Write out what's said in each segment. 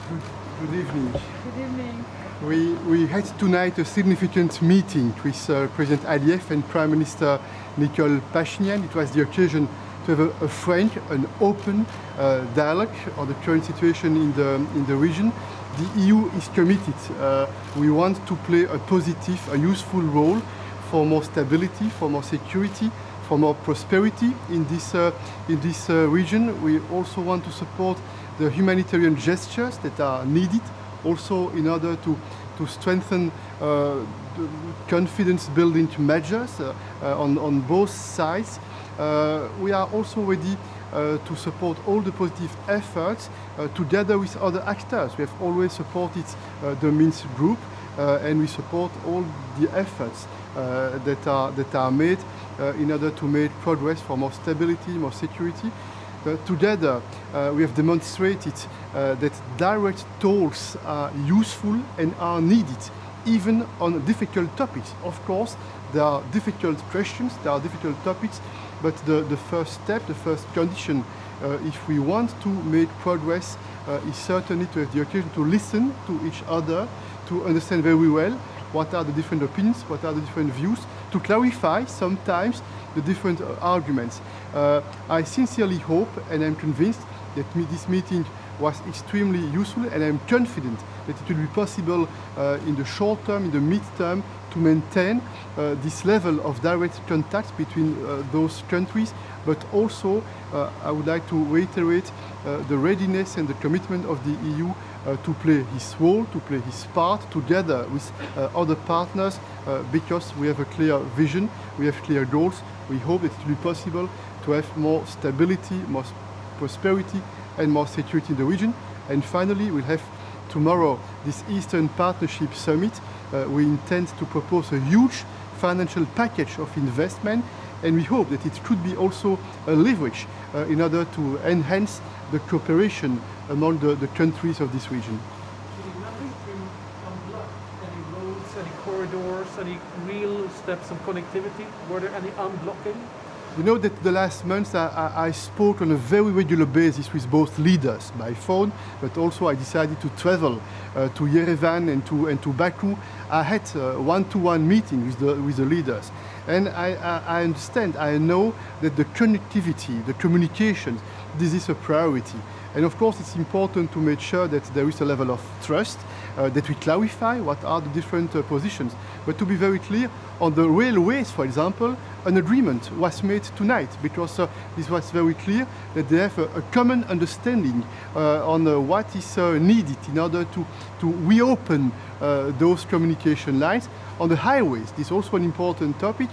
Good evening. Good evening. We had tonight a significant meeting with President Ալիևը and Prime Minister Nիկոլ Փաշինյանin. It was the occasion to have a frank and open dialogue on the current situation in the region. The EU is committed. We want to play a positive, a useful role for more stability, for more security, for more prosperity in this region. We also want to support the humanitarian gestures that are needed, also in order to strengthen the confidence-building measures on both sides. We are also ready to support all the positive efforts together with other actors. We have always supported the Minsk group, and we support all the efforts that are made in order to make progress for more stability, more security. Together, we have demonstrated that direct talks are useful and are needed, even on difficult topics. Of course, there are difficult questions, there are difficult topics, but the first step, the first condition, if we want to make progress, is certainly to have the occasion to listen to each other, to understand very well what are the different opinions, what are the different views, to clarify sometimes the different arguments. I sincerely hope and I'm convinced that this meeting was extremely useful, and I'm confident that it will be possible in the short term, in the mid-term, to maintain this level of direct contact between those countries. But also, I would like to reiterate the readiness and the commitment of the EU to play his role, to play his part together with other partners, because we have a clear vision, we have clear goals. We hope that it will be possible to have more stability, more prosperity, and more security in the region. And finally, we'll have tomorrow this Eastern Partnership Summit. We intend to propose a huge financial package of investment, and we hope that it could be also a leverage in order to enhance the cooperation among the countries of this region. Did you manage to unblock any roads, any corridors, any real steps of connectivity? Were there any unblocking? You know that the last months I spoke on a very regular basis with both leaders by phone, but also I decided to travel to Yerevan and to Baku. I had one-to-one meeting with the leaders, and I understand, I know that the connectivity, the communication, this is a priority. And of course, it's important to make sure that there is a level of trust, that we clarify what are the different positions. But to be very clear, on the railways, for example, an agreement was made tonight, because this was very clear that they have a common understanding on what is needed in order to reopen those communication lines. On the highways, this is also an important topic.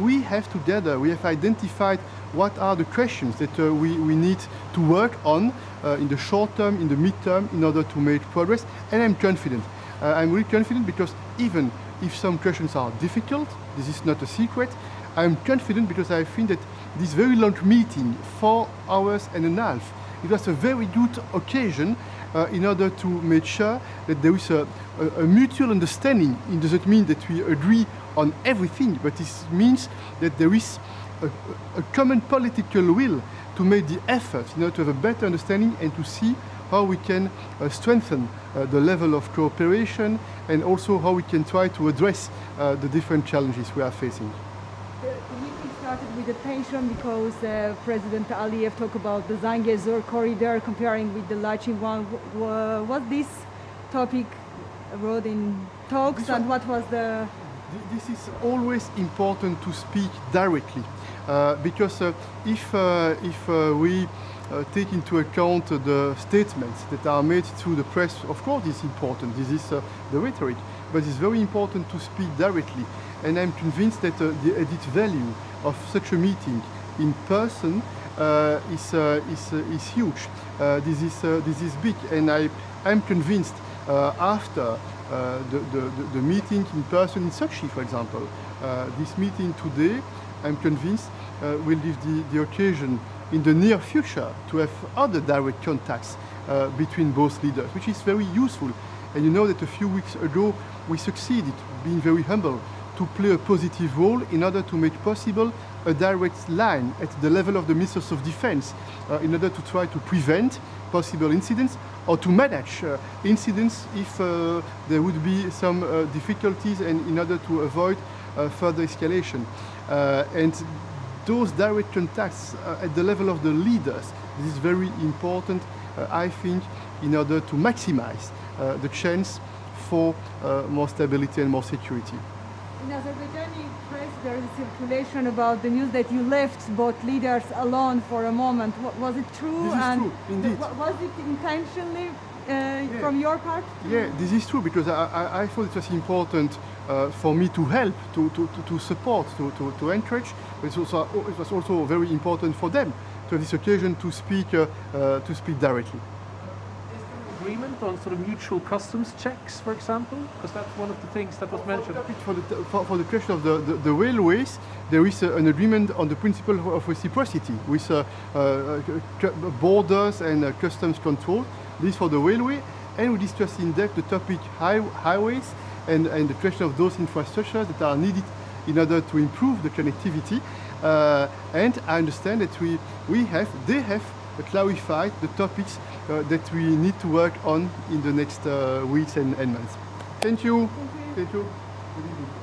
We have identified what are the questions that we need to work on in the short term, in the mid-term, in order to make progress. And I'm confident. I'm really confident because even if some questions are difficult, this is not a secret, I'm confident because I think that this very long meeting, 4 hours and a half, it was a very good occasion in order to make sure that there is a mutual understanding. It doesn't mean that we agree on everything, but this means that there is a common political will to make the effort in order to have a better understanding and to see how we can strengthen the level of cooperation, and also how we can try to address the different challenges we are facing. The meeting started with a tension because President Ալիևը talked about the Zangezur corridor comparing with the Lachin one. Was this topic brought in talks, and what was the... This is always important to speak directly, because if we take into account the statements that are made through the press, of course it's important, this is the rhetoric, but it's very important to speak directly. And I'm convinced that the added value of such a meeting in person is huge. This is big, and I'm convinced after the meeting in person in Sochi, for example, this meeting today, I'm convinced will give the occasion in the near future to have other direct contacts between both leaders, which is very useful. And you know that a few weeks ago we succeeded, being very humble, to play a positive role in order to make possible a direct line at the level of the Ministers of Defense in order to try to prevent possible incidents or to manage incidents if there would be some difficulties, and in order to avoid further escalation. And those direct contacts at the level of the leaders, this is very important, I think, in order to maximize the chance for more stability and more security. In Azerbaijani press, there is circulation about the news that you left both leaders alone for a moment. Was it true? This is true, indeed. Was it intentionally from your part? Yeah, this is true, because I thought it was important for me to help, to support, to encourage, but it was also very important for them to have this occasion to speak directly. Agreement on sort of mutual customs checks, for example? Because that's one of the things that was mentioned. For the question of the railways, there is an agreement on the principle of reciprocity with borders and customs control. This for the railway, and we discussed in depth the topic highways and the question of those infrastructures that are needed in order to improve the connectivity. And I understand that they have clarified the topics that we need to work on in the next weeks and months. Thank you. Thank you. Thank you. Good evening.